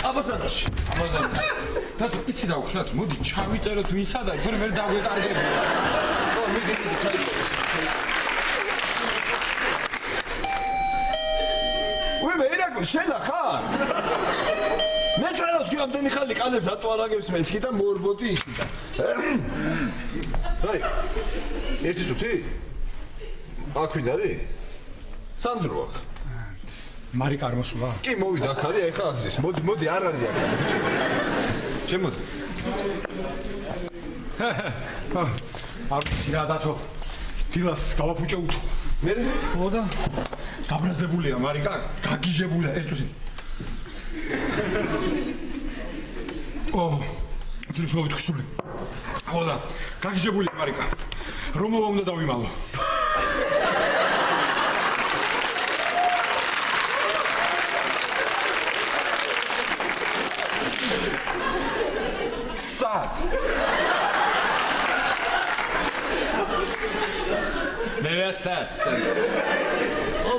Speaker 3: აბაზანაში.
Speaker 11: დათო იცი დავხსნათ, მოდი ჩავიწეროთ ვინ სადაა, თორე ვერ დაგვეკარგებია.
Speaker 3: მიდი ჩაიწერე. მე ირაკლი შელა ხარ? მე წეროთ კი ამდენი ხალი ყანებს დატო არაგებს მე იქიდან მორბოდი იქიდან. რაი? ერთი წუთი? აქ ვინ არის? სანდრო აქ.
Speaker 2: მარიკა არ მოსულა?
Speaker 3: კი მოვიდა აქ არის, ეხა ახსის. მოდი არ არის აქ. შემოდი.
Speaker 2: არ ვიცი რა დათო. დილას გავაფუჭე უთო.
Speaker 3: მე
Speaker 2: ხო და დაბრაზებულია მარიკა, გაგიჟებულია ერთ წუთი. ძილს მოვიტყვი. ხო და გაგიჟებულია მარიკა. რომობა უნდა დავიმალო.
Speaker 11: სად? მე სად?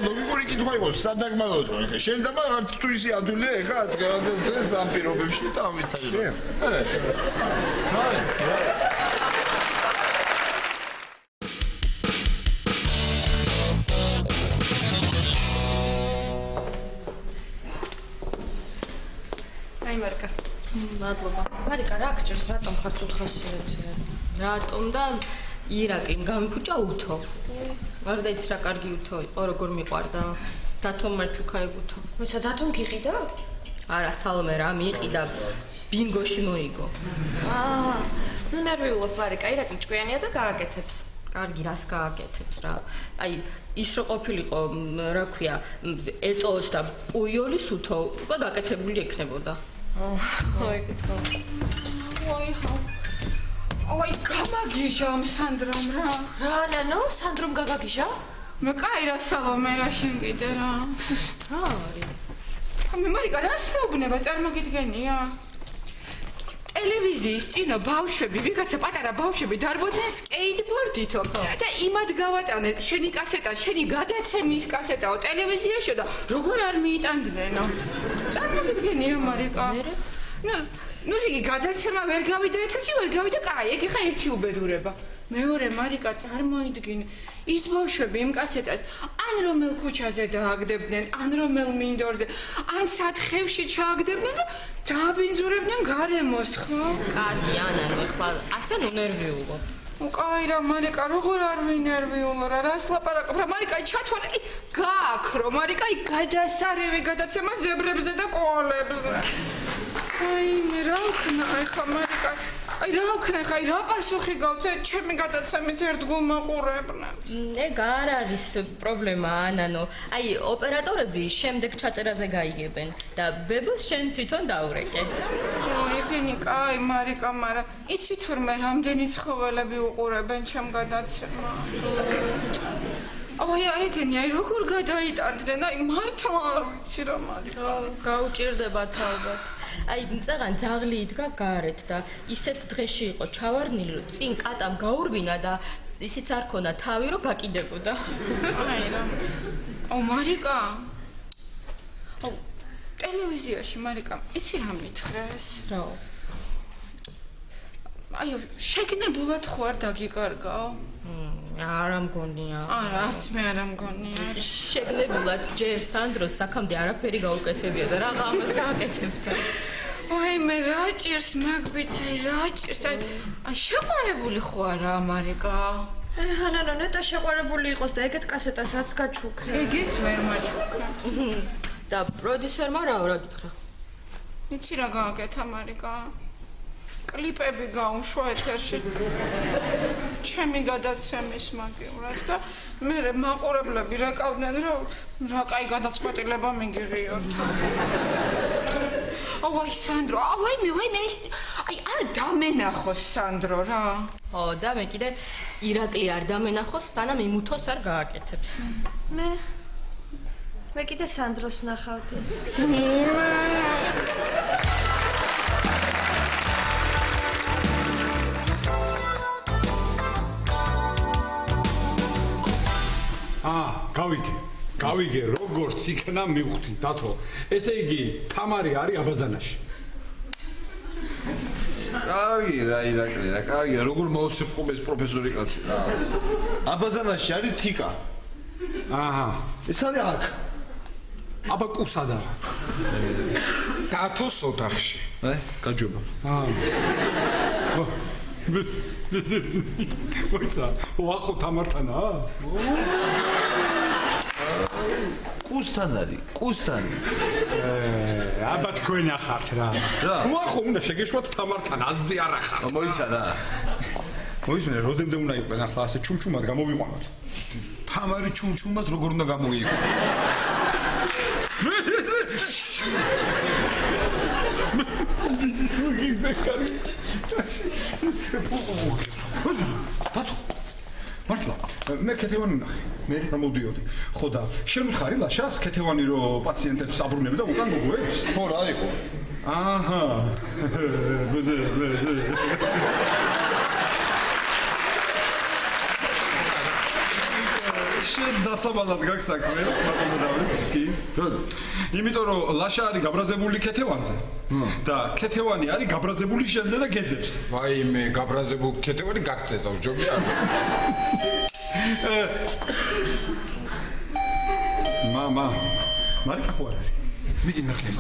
Speaker 3: ლოგიკური კითხვა იყო, სად დაგმალოთ ახლა? შენ და მაგ თუ ისი ადვილია ეხა დღეს ამ პირობებში და ამითარება.
Speaker 4: აი მარიკა. მადლობა. მარიკა, რა გჭირს, რატომ ხარ ცუდ ხასიათზე? რატომ და ირაკლიმ გამიფუჭა უთო. არ დაიც რა კარგი უთო იყო, როგორ მიყვარდა. დათომ მარჩუკა ეგუთო. მოიცა დათომ გიყიდა? არა, სალომე რა მიიყიდა. ბინგოში მოიგო. ნუ ნერვიულობ მარიკა, ირაკლი ჭკვიანია და გააკეთებს. კარგი რას გააკეთებს რა. აი ის რო ყოფილიყო, რა ქვია, ეტოს და პუიოლის უთო, უკვე გაკეთებული ექნებოდა. აი კაცო.
Speaker 6: ой, გამაგიჟა ამ სანდრომ რა.
Speaker 4: რა ნანო, სანდრომ გაგაგიჟა?
Speaker 6: მე კაი რა სალომე რა შენ კიდე რა.
Speaker 4: რა არის?
Speaker 6: მე მარიკა რას მეუბნება წარმოგიდგენია? ტელევიზიის წინა ბავშვები, ვიღაცა პატარა ბავშვები დარბოდნენ სკეიტბორდითო და იმად გავატანეთ შენი კასეტა, შენი გადაცემის კასეტაო ტელევიზიაში და როგორ არ მიიტანდნენო. წარმოგიდგენია მარიკა? ნუ იგი გადაცემა ვერ გავიდა ეთერში, ვერ გავიდა კაი, ეგ ხა ერთი უბედურება. მეორე მარიკა წარმოიდგინე, ის ბავშვები იმ კასეტას ან რომელ ქუჩაზე დააგდებდნენ, ან რომელ მინდორზე, ან სათხევში ჩააგდებდნენ და დააბინძურებდნენ გარემოს, ხო?
Speaker 4: კარგი, ანანო, ხლა ასე ნუ ნერვიულო.
Speaker 6: კაი რა მარიკა, როგორ არ ვინერვიულო რა, რას ლაპარაკობ რა, მარიკა ჩათვალე, გააქრო, მარიკა გადასარევი გადაცემა ზებრებზე და კოალებზე. აი მე რა ვქნა ახლა მარიკა, აი რა ვქნა ხა, აი რა პასუხი გავცე ჩემი გადაცემის ერთგულ მაყურებლებს.
Speaker 4: ეგ არ არის პრობლემა, ანანო. აი ოპერატორები შემდეგ ჩაწერაზე გაიგებენ და ბებოს შენ თვითონ დაურეკე.
Speaker 6: ეგენი კაი მარიკა, მაგრამ იცი თურმე რამდენი ცხოველები უყურებენ ჩემ გადაცემას. აი ეგენი, აი როგორ გადაიტანდნენ, აი მართლა არ ვიცი რა მარიკა.
Speaker 4: გაუჭირდება თავად. აი წაღან ძაღლი იდგა გარეთ და ისეთ დღეში იყო ჩავარნილი, რომ წინ კატამ გაურბინა და ისიც არ ქონა თავი, რომ გაკიდებოდა.
Speaker 6: აი რა. აუ მარიკა. აუ ტელევიზიაში მარიკა, იცი რა მითხრეს?
Speaker 4: რა?
Speaker 6: აი შეგნებულად ხო არ დაგიკარგაო?
Speaker 4: არა მგონია.
Speaker 6: არც მე არ მგონია.
Speaker 4: შეგნებულად ჯერ სანდროს საქამდე არაფერი გაუკეთებია და რაღა ამას გააკეთებდა.
Speaker 6: აი მე რა ჭირს მაგბიცე რა ჭირს აი შეყარებული ხო არა ამარიკა?
Speaker 4: ჰანანო ნეტა შეყარებული იყოს და ეგეთ კასეტასაც გაჩუქე.
Speaker 6: ეგეც ვერ მაჩუქე.
Speaker 4: და პროდიუსერმა რა გითხრა?
Speaker 6: იცი რა გააკეთა მარიკა? კლიპები გაუშვა ეთერში. ჩემი გადაცემის მაგივრად და მე მაყურებლები რეკავდნენ რომ რა კაი გადაწყვეტილება მიგიღიოთ. აი სანდრო, აი მე აი არ დამენახოს სანდრო რა.
Speaker 4: ო და მე კიდე ირაკლი არ დამენახოს სანამ იმუთოს არ გააკეთებს.
Speaker 8: მე კიდე სანდროს ვნახავდი.
Speaker 2: გავიგე, როგორც იქნა მივხვდი, დათო. ესე იგი, თამარი არის აბაზანაში.
Speaker 3: კარგი რა ირაკლი რა, კარგი რა, როგორ მოუწევ ყუბეს პროფესორი კაცი რა. აბაზანაში არის თიკა.
Speaker 2: აჰა.
Speaker 3: ეს არის აქ.
Speaker 2: აბა კუსადა.
Speaker 11: დათოს ოთახში.
Speaker 3: გაჯობა.
Speaker 2: მოიცა, ვახო თამართანა?
Speaker 3: კუსთან არის, კუსთან.
Speaker 2: აბა თქვენ ახართ რა. ვახო უნდა შეგეშვათ თამართანა, აზზე არ ახართ.
Speaker 3: მოიცა რა.
Speaker 2: მოისმენე, როდემდე უნდა იყვნენ ახლა ასე ჩუმჩუმად გამოვიყვანოთ.
Speaker 11: თამარი ჩუმჩუმად როგორ უნდა გამოიყვანო?
Speaker 2: დათო მართლა მე ქეთევანი ვნახე მე რა მოდიოდი ხო და შენ უთხარი ლაშას ქეთევანი რომ პაციენტებს აბრუნები და უკან მოგვეც
Speaker 3: ხო რა იყო
Speaker 2: აჰა ბზე შენ დასაბალად გაქვს საქმე მაგრამ დავით კი
Speaker 3: როდი
Speaker 2: იმიტომ რომ ლაშა არის გაბრაზებული ქეთევანზე და ქეთევანი არის გაბრაზებული შენზე და გეძებს
Speaker 11: ვაიმე გაბრაზებულ ქეთევანი გაგწეწავს ჯობია
Speaker 2: მამა მარიკა ხო არის მიდი ნახე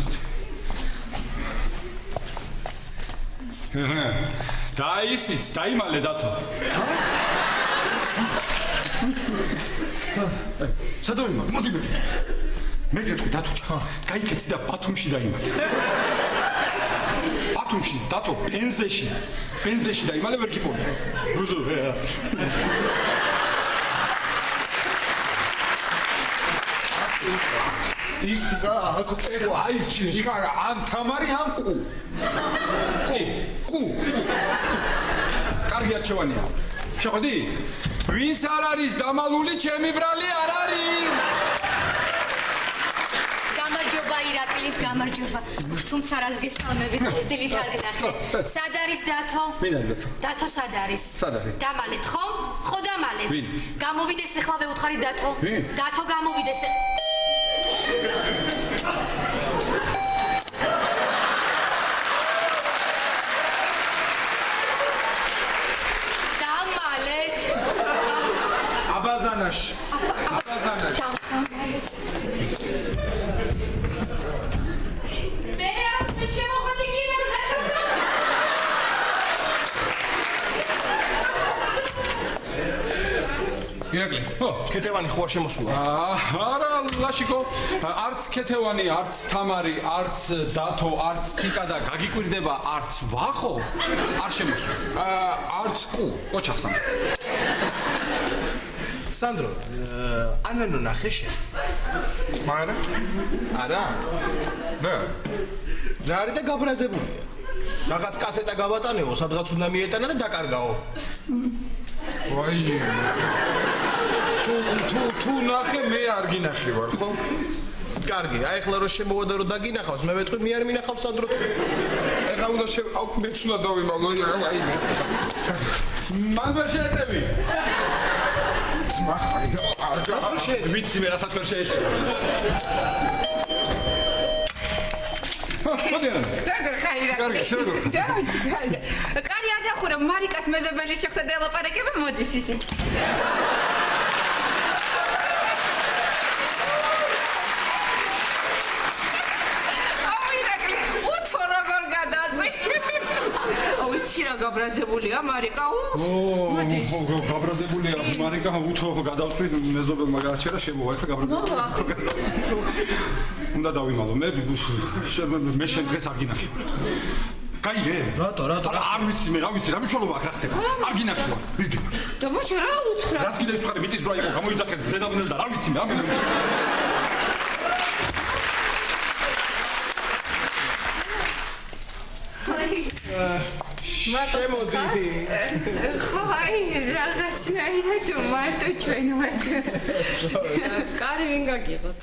Speaker 2: დაისიც დაიმალე დათო სადავი მოდი მე გეტყვი დათო გაიქეცი და ბათუმში დაიმალე ბათუმში დათო ბენზეში დაიმალე ვერ გიპოვე ბუზო
Speaker 11: იქა აიჩინე შკარა ან თამარი ან ყუ
Speaker 2: კარგი არჩევანია შეხვედი ვინც არ არის დამალული ჩემი ბრალი არ არის
Speaker 12: გამარჯობა ირაკლი გამარჯობა თუმცა რაც გესალმებით ეს დილით არ გნახე სად არის დათო დათო სად არის დამალეთ ხო დამალეთ გამოვიდეს ახლა ვეუთხარი დათო გამოვიდეს დამალეთ
Speaker 11: აბაზანაში
Speaker 2: ირაკლი, ქეთევანი ხო არ შემოსულა? არა, ლაშიკო, არც ქეთევანი, არც თამარი, არც დათო, არც თიკა და გაგიკვირდება არც ვახო არ შემოსულა. არც ყუ, ოჩახსან.
Speaker 9: სანდრო, ანანო ნახე შენ.
Speaker 11: მაგრამ
Speaker 9: არა?
Speaker 11: და
Speaker 9: რა არის და გაბრაზებულია. რაღაც კასეტა გავატანეო, სადღაც უნდა მიეტანა და დაკარგაო.
Speaker 11: ვაი თუ ნახე მე არ გინახე ვარ ხო?
Speaker 9: კარგი, აი ახლა რო შემოვადა რომ დაგინახავს, მე ვეთქვი მე არ მინახავს სანდრო.
Speaker 11: ეხლა უნდა მეც უნდა დავიმალო, აი.
Speaker 2: მან ვერ შეეტევი.
Speaker 11: ძმახარი არ
Speaker 2: ვიცი მე რასაც ვერ შეეტევი. მოდი არა.
Speaker 6: როგორ ხარ ირაკლი?
Speaker 2: კარგი, შენ როგორ ხარ?
Speaker 6: დავიცი, კარგი. კარი არ დახურა, მარიკას მეზობელი შეხვდა და ელაპარაკება, მოდის ისიც. შეიძლება გაბრაზებულია მარიკა. მოდის.
Speaker 2: გაბრაზებულია მარიკა, უთო გადავწვი მეზობელმა გააჩერა შემოვა, ეხლა გაბრაზებული. უნდა დავიმალო, მე შენ დღეს არ გინახი. კაირე? რატო? არ ვიცი მე, რა ვიცი, რა მნიშვნელობა აქვს რა ხდება? არ გინახი ვარ. ვიდი.
Speaker 6: და მოჩა რა უთხრა?
Speaker 2: რაც კიდე ის ხარ, მიწის დრო იყო, გამოიძახეს ზედაბნელ და რა ვიცი მე,
Speaker 6: შემოდი. ხო, აი, რაღაცნაირად მარტო ჩვენ ვართ.
Speaker 4: კარი ვინ გაგიღოთ?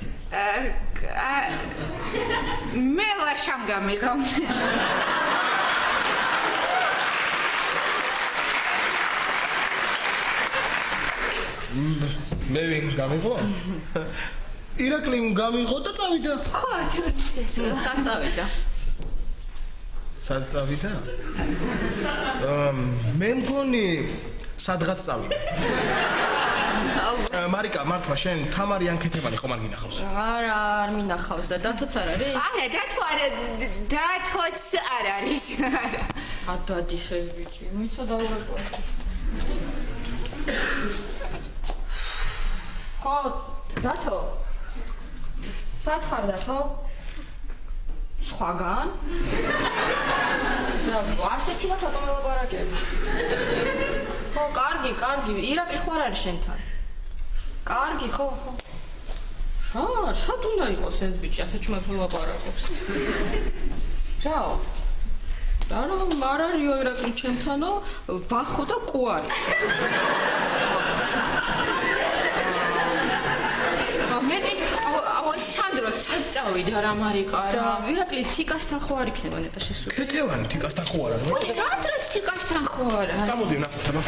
Speaker 6: მე ლაშამ გამიღო.
Speaker 9: მე ვინ გამიღო? ირაკლიმ გამიღო და წავიდა.
Speaker 6: ხო,
Speaker 4: სად წავიდა?
Speaker 9: სად წავიდა? მე მგონი სადღაც წავიდა. მარიკა, მართლა შენ თამარი ანკეთებანი ხომ არ გინახავს?
Speaker 4: არა, არ მინახავს და დათოც არ არის?
Speaker 6: არა, დათოც არ არის. არა.
Speaker 4: ადადის ეს ბიჭი, მიცოდა უყურე. ხო, დათო. სად ხარ დათო? სხვაგან? ასეთი რა თქმა უნდა ლაპარაკები. ხო, კარგი, ირაკლი ხო არ არის შენთან? კარგი, ხო. სად უნდა იყოს ეს ბიჭი, ასე ჩუმად ლაპარაკობს?
Speaker 6: რაო?
Speaker 4: არ არისო ირაკლი ჩემთანო, ვახო და კუ არის.
Speaker 6: სანდრო საწავიდა რა მარიკა რა.
Speaker 4: ირაკლი თიკასთან ხო არ იქნება ნეტა შესული?
Speaker 9: ქეკევანი თიკასთან ხო არა?
Speaker 6: სანდროც თიკასთან ხო არა?
Speaker 9: წამოდი ნახოთ აბა.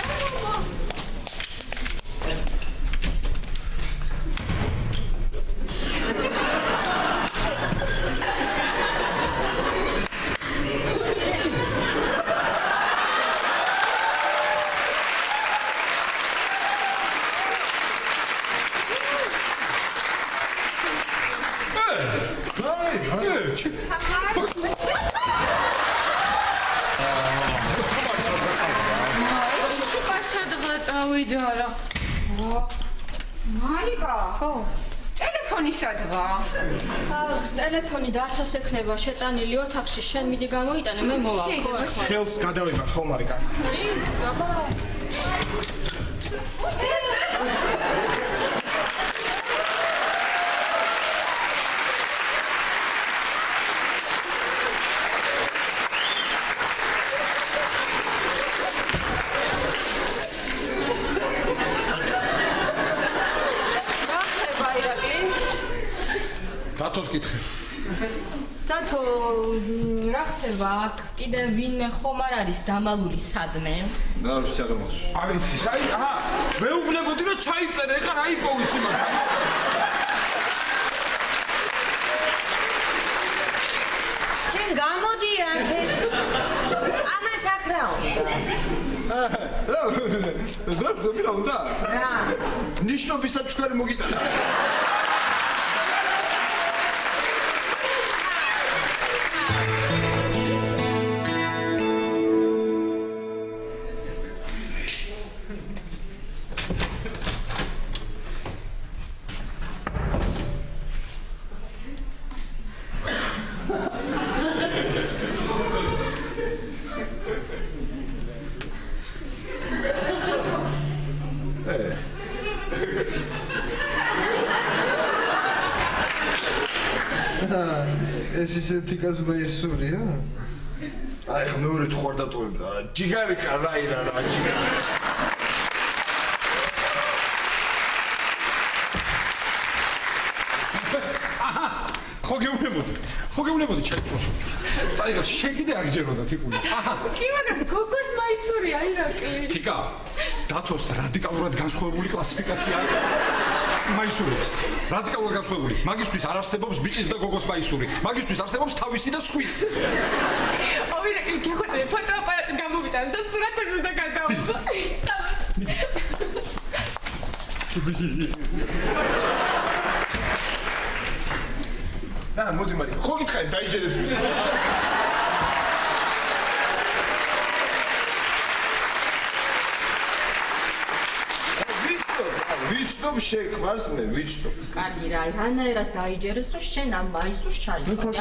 Speaker 6: წავიდა რა. მარიკა. ხო. ტელეფონი სადღა?
Speaker 4: ტელეფონი დათოს ექნება შეტანილი ოთახში, შენ მიდი გამოიტანე, მე მოვალ, ხო ახლა.
Speaker 9: ხელს გადავიღარ ხო მარიკა?
Speaker 4: აბა.
Speaker 2: დათოს კითხე.
Speaker 4: დათო, რა ხდება აქ? კიდე ვინმე ხომ არ არის დამალული სადმე?
Speaker 3: და არ ვიცი აღარ მახსოვს.
Speaker 2: არ იცი, მეუბნებოდი რომ ჩაიწერე, ეხლა რა იპოვის იმადა?
Speaker 7: შენ გამოდი აქეთ. ამას აქ რა უნდა?
Speaker 3: რა უნდა?
Speaker 7: რა?
Speaker 3: ნიშნობისად ჩქარი მოგიტანა. ეს ისეთი კაზმაისურია? აი ხა მეორე თუ ხარ დატოვებდა. ჯიგარი ხარ რა ჯიგარი.
Speaker 2: ხო გეუბნებოდი ჩაიწვოს. წაიღო, შენ კიდე არ გჯეროდა თიკული.
Speaker 1: კი, მაგრამ გოგოს მაისურია ირაკლი.
Speaker 2: თიკა, დათოს რადიკალურად განსხვავებული კლასიფიკაცია აქვს. მაისურებს. რადიკალურად განსხვავებული. მაგისთვის არ არსებობს ბიჭის და გოგოს მაისური. მაგისთვის არსებობს თავისი და სხვის.
Speaker 1: ირაკლი გეხოცე ფოტოაპარატი გამოვიტან და სურათები უნდა გადავიღო.
Speaker 9: მოდი მარი, ხო გითხარი დაიჯერებს ვიდეო.
Speaker 3: ვიცნობ შეკვარს მე ვიცნობ.
Speaker 4: კარგი რა, რანაირად დაიჯერეს, რომ შენ ამ მაისურს ჩაიყვანე.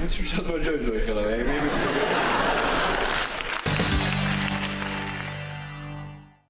Speaker 3: It's just not a joke,